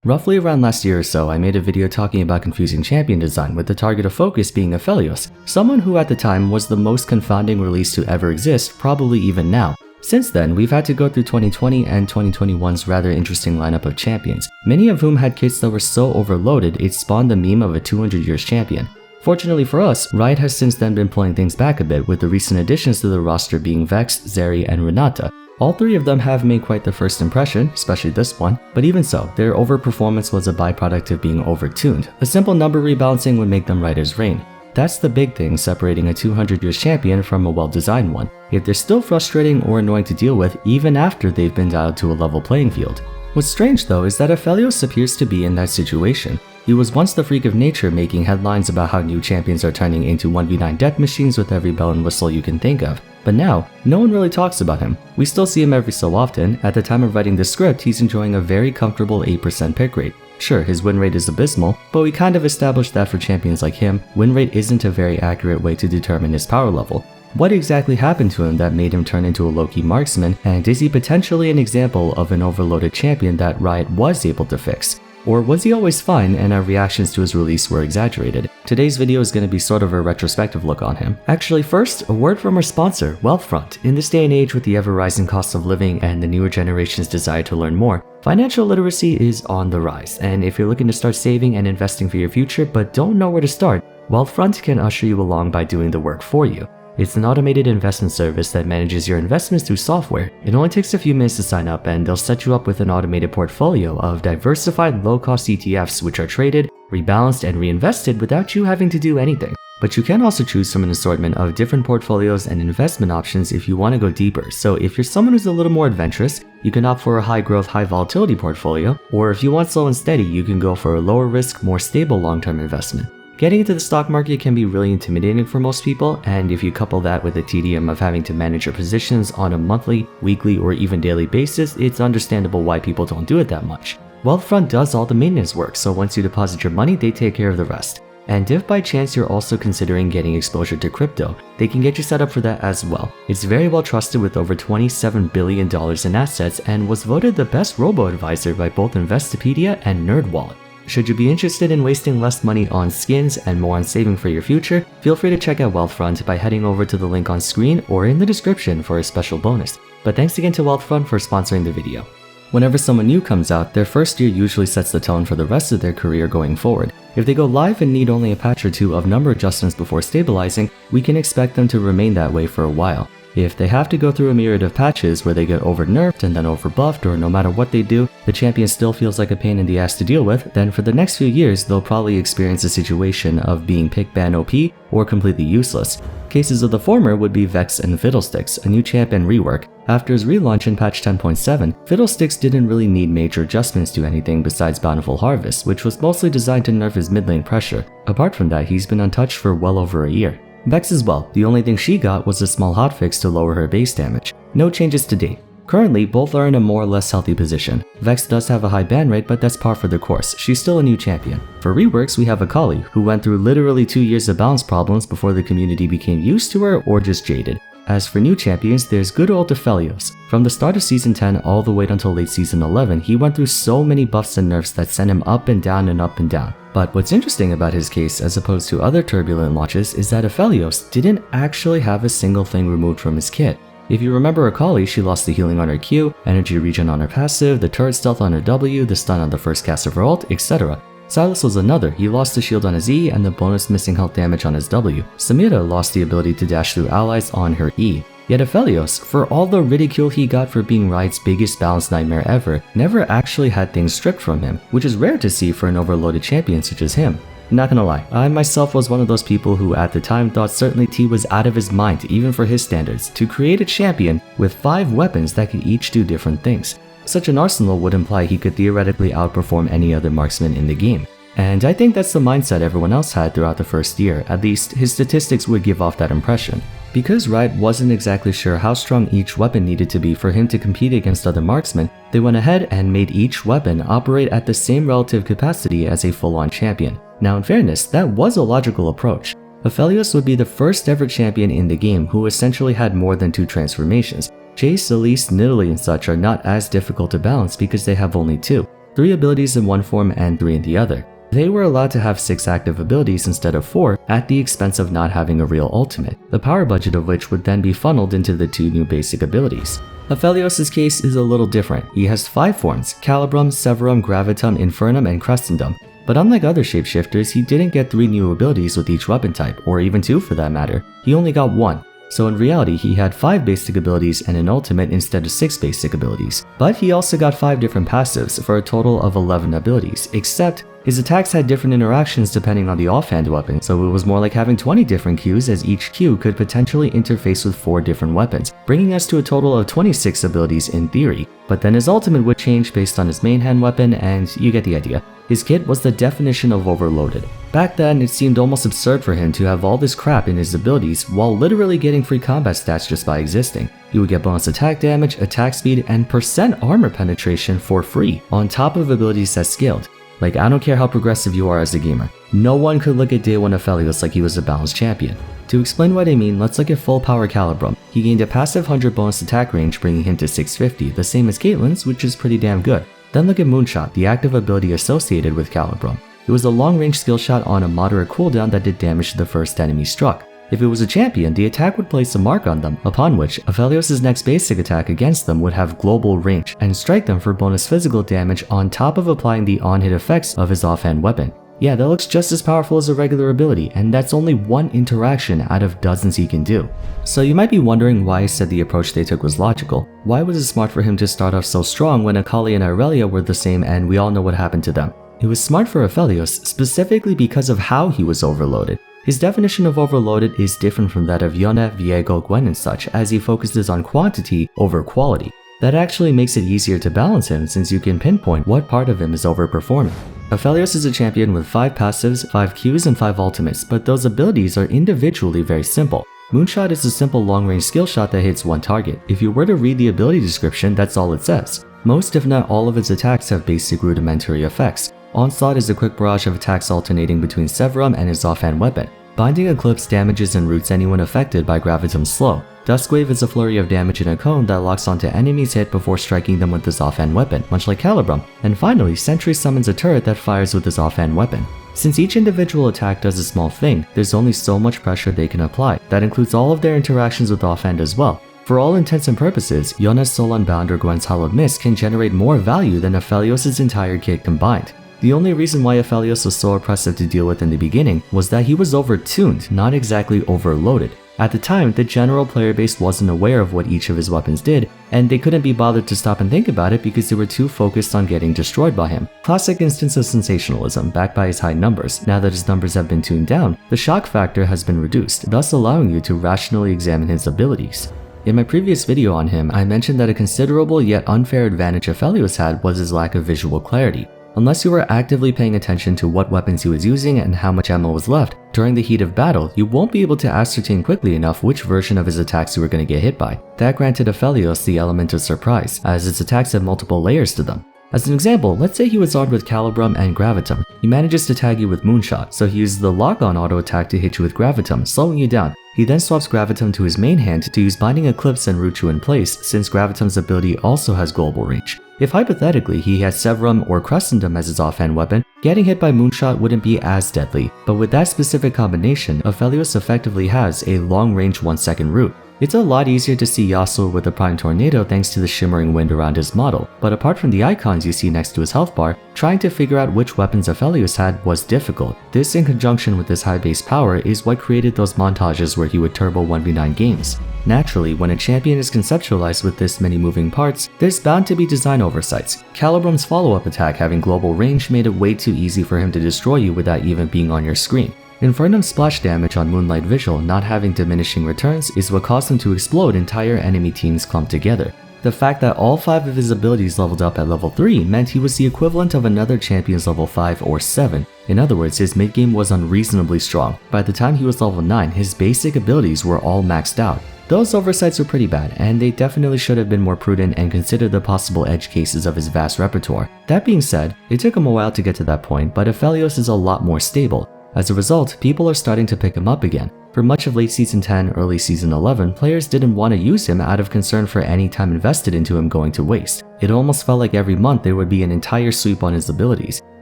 Roughly around last year or so, I made a video talking about confusing champion design with the target of focus being Aphelios, someone who at the time was the most confounding release to ever exist, probably even now. Since then, we've had to go through 2020 and 2021's rather interesting lineup of champions, many of whom had kits that were so overloaded it spawned the meme of a 200 years champion. Fortunately for us, Riot has since then been pulling things back a bit with the recent additions to the roster being Vex, Zeri, and Renata. All three of them have made quite the first impression, especially this one, but even so, their overperformance was a byproduct of being overtuned. A simple number rebalancing would make them right as rain. That's the big thing separating a 200 years champion from a well-designed one, yet they're still frustrating or annoying to deal with even after they've been dialed to a level playing field. What's strange though is that Aphelios appears to be in that situation. He was once the freak of nature making headlines about how new champions are turning into 1v9 death machines with every bell and whistle you can think of. But now, no one really talks about him. We still see him every so often. At the time of writing this script, he's enjoying a very comfortable 8% pick rate. Sure, his win rate is abysmal, but we kind of established that for champions like him, win rate isn't a very accurate way to determine his power level. What exactly happened to him that made him turn into a low-key marksman, and is he potentially an example of an overloaded champion that Riot was able to fix? Or was he always fine and our reactions to his release were exaggerated? Today's video is going to be sort of a retrospective look on him. Actually, first, a word from our sponsor, Wealthfront. In this day and age with the ever-rising cost of living and the newer generation's desire to learn more, financial literacy is on the rise, and if you're looking to start saving and investing for your future but don't know where to start, Wealthfront can usher you along by doing the work for you. It's an automated investment service that manages your investments through software. It only takes a few minutes to sign up and they'll set you up with an automated portfolio of diversified low-cost ETFs which are traded, rebalanced, and reinvested without you having to do anything. But you can also choose from an assortment of different portfolios and investment options if you want to go deeper. So if you're someone who's a little more adventurous, you can opt for a high-growth, high-volatility portfolio, or if you want slow and steady, you can go for a lower-risk, more stable long-term investment. Getting into the stock market can be really intimidating for most people, and if you couple that with the tedium of having to manage your positions on a monthly, weekly, or even daily basis, it's understandable why people don't do it that much. Wealthfront does all the maintenance work, so once you deposit your money, they take care of the rest. And if by chance you're also considering getting exposure to crypto, they can get you set up for that as well. It's very well trusted with over $27 billion in assets and was voted the best robo-advisor by both Investopedia and NerdWallet. Should you be interested in wasting less money on skins and more on saving for your future, feel free to check out Wealthfront by heading over to the link on screen or in the description for a special bonus. But thanks again to Wealthfront for sponsoring the video. Whenever someone new comes out, their first year usually sets the tone for the rest of their career going forward. If they go live and need only a patch or two of number adjustments before stabilizing, we can expect them to remain that way for a while. If they have to go through a myriad of patches where they get over-nerfed and then over-buffed, or no matter what they do, the champion still feels like a pain in the ass to deal with, then for the next few years they'll probably experience a situation of being pick ban OP or completely useless. Cases of the former would be Vex and Fiddlesticks, a new champion rework. After his relaunch in patch 10.7, Fiddlesticks didn't really need major adjustments to anything besides Bountiful Harvest, which was mostly designed to nerf his mid lane pressure. Apart from that, he's been untouched for well over a year. Vex as well, the only thing she got was a small hotfix to lower her base damage. No changes to date. Currently, both are in a more or less healthy position. Vex does have a high ban rate, but that's par for the course. She's still a new champion. For reworks, we have Akali, who went through literally 2 years of balance problems before the community became used to her or just jaded. As for new champions, there's good old Aphelios. From the start of Season 10 all the way until late Season 11, he went through so many buffs and nerfs that sent him up and down and up and down. But what's interesting about his case as opposed to other turbulent launches is that Aphelios didn't actually have a single thing removed from his kit. If you remember Akali, she lost the healing on her Q, energy regen on her passive, the turret stealth on her W, the stun on the first cast of her ult, etc. Sylas was another. He lost the shield on his E and the bonus missing health damage on his W. Samira lost the ability to dash through allies on her E. Yet Aphelios, for all the ridicule he got for being Riot's biggest balance nightmare ever, never actually had things stripped from him, which is rare to see for an overloaded champion such as him. Not gonna lie, I myself was one of those people who at the time thought certainly T was out of his mind even for his standards, to create a champion with 5 weapons that could each do different things. Such an arsenal would imply he could theoretically outperform any other marksman in the game. And I think that's the mindset everyone else had throughout the first year, at least his statistics would give off that impression. Because Riot wasn't exactly sure how strong each weapon needed to be for him to compete against other marksmen, they went ahead and made each weapon operate at the same relative capacity as a full-on champion. Now in fairness, that was a logical approach. Aphelios would be the first ever champion in the game who essentially had more than 2 transformations. Chase, Elise, Nidalee and such are not as difficult to balance because they have only 2. 3 abilities in one form and 3 in the other. They were allowed to have 6 active abilities instead of 4 at the expense of not having a real ultimate, the power budget of which would then be funneled into the 2 new basic abilities. Aphelios' case is a little different. He has 5 forms: Calibrum, Severum, Gravitum, Infernum, and Crestendum. But unlike other shapeshifters, he didn't get 3 new abilities with each weapon type, or even 2 for that matter. He only got 1. So in reality, he had 5 basic abilities and an ultimate instead of 6 basic abilities. But he also got 5 different passives for a total of 11 abilities, except his attacks had different interactions depending on the offhand weapon, so it was more like having 20 different Qs, as each Q could potentially interface with 4 different weapons, bringing us to a total of 26 abilities in theory. But then his ultimate would change based on his main hand weapon, and you get the idea. His kit was the definition of overloaded. Back then, it seemed almost absurd for him to have all this crap in his abilities while literally getting free combat stats just by existing. He would get bonus attack damage, attack speed, and % armor penetration for free, on top of abilities that scaled. Like, I don't care how progressive you are as a gamer. No one could look at Day 1 Aphelios like he was a balanced champion. To explain what I mean, let's look at full power Calibrum. He gained a passive 100 bonus attack range, bringing him to 650, the same as Caitlyn's, which is pretty damn good. Then look at Moonshot, the active ability associated with Calibrum. It was a long-range skill shot on a moderate cooldown that did damage to the first enemy struck. If it was a champion, the attack would place a mark on them, upon which Aphelios' next basic attack against them would have global range and strike them for bonus physical damage on top of applying the on-hit effects of his offhand weapon. Yeah, that looks just as powerful as a regular ability, and that's only one interaction out of dozens he can do. So you might be wondering why I said the approach they took was logical. Why was it smart for him to start off so strong when Akali and Aurelia were the same and we all know what happened to them? It was smart for Aphelios specifically because of how he was overloaded. His definition of overloaded is different from that of Yone, Viego, Gwen and such, as he focuses on quantity over quality. That actually makes it easier to balance him since you can pinpoint what part of him is overperforming. Aphelios is a champion with 5 passives, 5 Qs, and 5 ultimates, but those abilities are individually very simple. Moonshot is a simple long-range skill shot that hits one target. If you were to read the ability description, that's all it says. Most if not all of its attacks have basic rudimentary effects. Onslaught is a quick barrage of attacks alternating between Severum and his offhand weapon. Binding Eclipse damages and roots anyone affected by Gravitum's slow. Duskwave is a flurry of damage in a cone that locks onto enemies hit before striking them with his offhand weapon, much like Calibrum. And finally, Sentry summons a turret that fires with his offhand weapon. Since each individual attack does a small thing, there's only so much pressure they can apply. That includes all of their interactions with offhand as well. For all intents and purposes, Yona's Soul Unbound or Gwen's Hallowed Mist can generate more value than Aphelios' entire kit combined. The only reason why Aphelios was so oppressive to deal with in the beginning was that he was overtuned, not exactly overloaded. At the time, the general player base wasn't aware of what each of his weapons did, and they couldn't be bothered to stop and think about it because they were too focused on getting destroyed by him. Classic instance of sensationalism, backed by his high numbers. Now that his numbers have been tuned down, the shock factor has been reduced, thus allowing you to rationally examine his abilities. In my previous video on him, I mentioned that a considerable yet unfair advantage Aphelios had was his lack of visual clarity. Unless you were actively paying attention to what weapons he was using and how much ammo was left, during the heat of battle, you won't be able to ascertain quickly enough which version of his attacks you were going to get hit by. That granted Aphelios the element of surprise, as his attacks have multiple layers to them. As an example, let's say he was armed with Calibrum and Gravitum. He manages to tag you with Moonshot, so he uses the lock-on auto attack to hit you with Gravitum, slowing you down. He then swaps Gravitum to his main hand to use Binding Eclipse and root you in place, since Gravitum's ability also has global reach. If hypothetically he had Severum or Crestendum as his offhand weapon, getting hit by Moonshot wouldn't be as deadly, but with that specific combination, Aphelios effectively has a long-range 1-second root. It's a lot easier to see Yasuo with the Prime Tornado thanks to the shimmering wind around his model, but apart from the icons you see next to his health bar, trying to figure out which weapons Aphelios had was difficult. This in conjunction with his high base power is what created those montages where he would turbo 1v9 games. Naturally, when a champion is conceptualized with this many moving parts, there's bound to be design oversights. Calibrum's follow-up attack having global range made it way too easy for him to destroy you without even being on your screen. Infernum's splash damage on Moonlight Visual not having diminishing returns is what caused him to explode entire enemy teams clumped together. The fact that all 5 of his abilities leveled up at level 3 meant he was the equivalent of another champion's level 5 or 7. In other words, his mid-game was unreasonably strong. By the time he was level 9, his basic abilities were all maxed out. Those oversights were pretty bad, and they definitely should have been more prudent and considered the possible edge cases of his vast repertoire. That being said, it took him a while to get to that point, but Aphelios is a lot more stable. As a result, people are starting to pick him up again. For much of late Season 10, early Season 11, players didn't want to use him out of concern for any time invested into him going to waste. It almost felt like every month there would be an entire sweep on his abilities.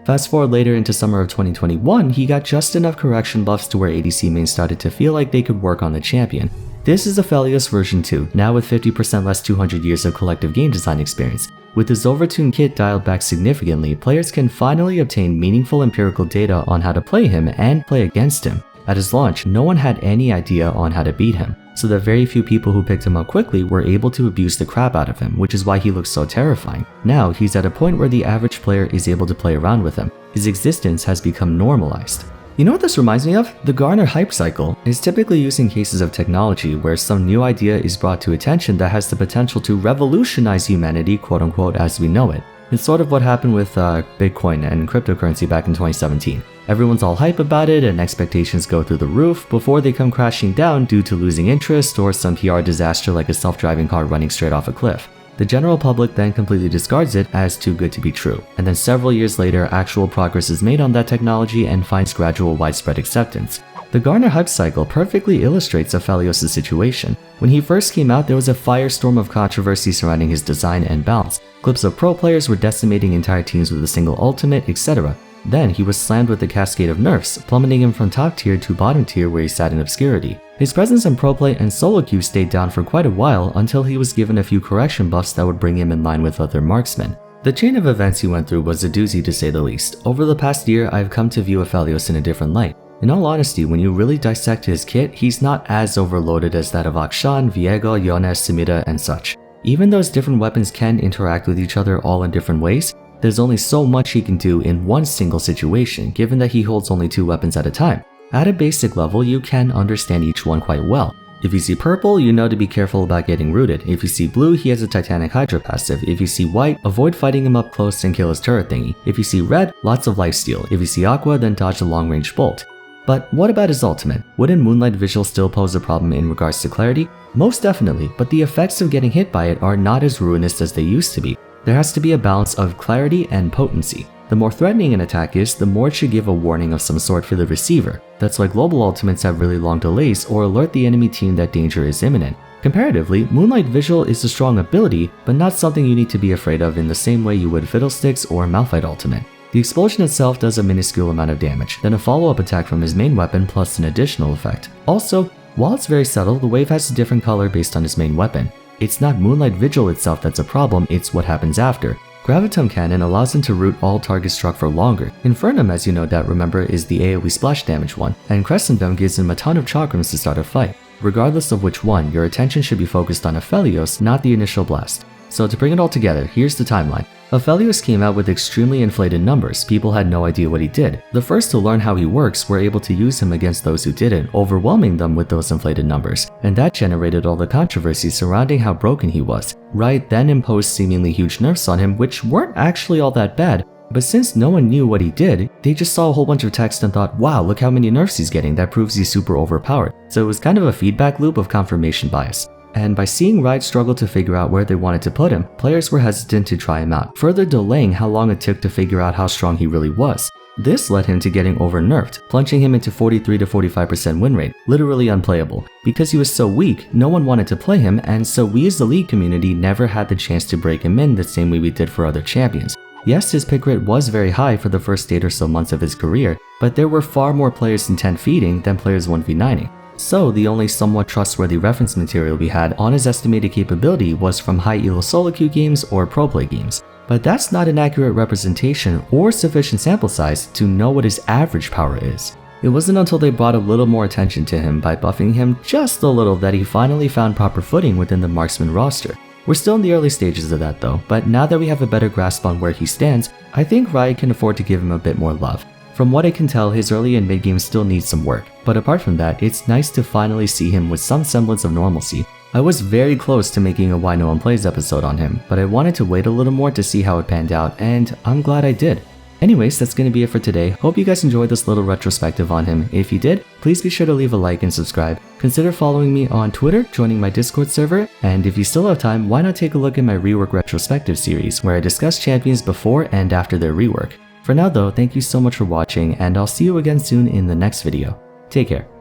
Fast forward later into summer of 2021, he got just enough correction buffs to where ADC mains started to feel like they could work on the champion. This is Aphelios version 2, now with 50% less 200 years of collective game design experience. With his overtuned kit dialed back significantly, players can finally obtain meaningful empirical data on how to play him and play against him. At his launch, no one had any idea on how to beat him, so the very few people who picked him up quickly were able to abuse the crap out of him, which is why he looks so terrifying. Now, he's at a point where the average player is able to play around with him. His existence has become normalized. You know what this reminds me of? The Garner hype cycle is typically used in cases of technology where some new idea is brought to attention that has the potential to revolutionize humanity, quote unquote, as we know it. It's sort of what happened with Bitcoin and cryptocurrency back in 2017. Everyone's all hype about it and expectations go through the roof before they come crashing down due to losing interest or some PR disaster like a self-driving car running straight off a cliff. The general public then completely discards it as too good to be true, and then several years later actual progress is made on that technology and finds gradual widespread acceptance. The Garner hype cycle perfectly illustrates Aphelios' situation. When he first came out, there was a firestorm of controversy surrounding his design and balance. Clips of pro players were decimating entire teams with a single ultimate, etc. Then he was slammed with a cascade of nerfs, plummeting him from top tier to bottom tier where he sat in obscurity. His presence in pro play and solo queue stayed down for quite a while until he was given a few correction buffs that would bring him in line with other marksmen. The chain of events he went through was a doozy to say the least. Over the past year, I've come to view Aphelios in a different light. In all honesty, when you really dissect his kit, he's not as overloaded as that of Akshan, Viego, Yones, Samira, and such. Even though his different weapons can interact with each other all in different ways, there's only so much he can do in one single situation, given that he holds only 2 weapons at a time. At a basic level, you can understand each one quite well. If you see purple, you know to be careful about getting rooted. If you see blue, he has a Titanic Hydra passive. If you see white, avoid fighting him up close and kill his turret thingy. If you see red, lots of lifesteal. If you see aqua, then dodge the long range bolt. But what about his ultimate? Wouldn't Moonlight Vigil still pose a problem in regards to clarity? Most definitely, but the effects of getting hit by it are not as ruinous as they used to be. There has to be a balance of clarity and potency. The more threatening an attack is, the more it should give a warning of some sort for the receiver. That's why global ultimates have really long delays or alert the enemy team that danger is imminent. Comparatively, Moonlight Vigil is a strong ability, but not something you need to be afraid of in the same way you would Fiddlesticks or Malphite ultimate. The explosion itself does a minuscule amount of damage, then a follow-up attack from his main weapon plus an additional effect. Also, while it's very subtle, the wave has a different color based on his main weapon. It's not Moonlight Vigil itself that's a problem, it's what happens after. Gravitum Cannon allows him to root all targets struck for longer. Infernum, as you no doubt remember, is the AoE splash damage one, and Crescendum gives him a ton of chakrams to start a fight. Regardless of which one, your attention should be focused on Aphelios, not the initial blast. So to bring it all together, here's the timeline. Aphelios came out with extremely inflated numbers. People had no idea what he did. The first to learn how he works were able to use him against those who didn't, overwhelming them with those inflated numbers. And that generated all the controversy surrounding how broken he was. Riot then imposed seemingly huge nerfs on him, which weren't actually all that bad. But since no one knew what he did, they just saw a whole bunch of text and thought, wow, look how many nerfs he's getting, that proves he's super overpowered. So it was kind of a feedback loop of confirmation bias. And by seeing Riot struggle to figure out where they wanted to put him, players were hesitant to try him out, further delaying how long it took to figure out how strong he really was. This led him to getting over-nerfed, plunging him into 43 to 45% win rate, literally unplayable. Because he was so weak, no one wanted to play him, and so we as the League community never had the chance to break him in the same way we did for other champions. Yes, his pick rate was very high for the first 8 or so months of his career, but there were far more players in 10 feeding than players 1v9ing. So the only somewhat trustworthy reference material we had on his estimated capability was from high elo solo queue games or pro play games. But that's not an accurate representation or sufficient sample size to know what his average power is. It wasn't until they brought a little more attention to him by buffing him just a little that he finally found proper footing within the marksman roster. We're still in the early stages of that though, but now that we have a better grasp on where he stands, I think Riot can afford to give him a bit more love. From what I can tell, his early and mid game still needs some work, but apart from that, it's nice to finally see him with some semblance of normalcy. I was very close to making a Why No One Plays episode on him, but I wanted to wait a little more to see how it panned out, and I'm glad I did. Anyways, that's gonna be it for today. Hope you guys enjoyed this little retrospective on him. If you did, please be sure to leave a like and subscribe. Consider following me on Twitter, joining my Discord server, and if you still have time, why not take a look at my rework retrospective series, where I discuss champions before and after their rework. For now though, thank you so much for watching, and I'll see you again soon in the next video. Take care.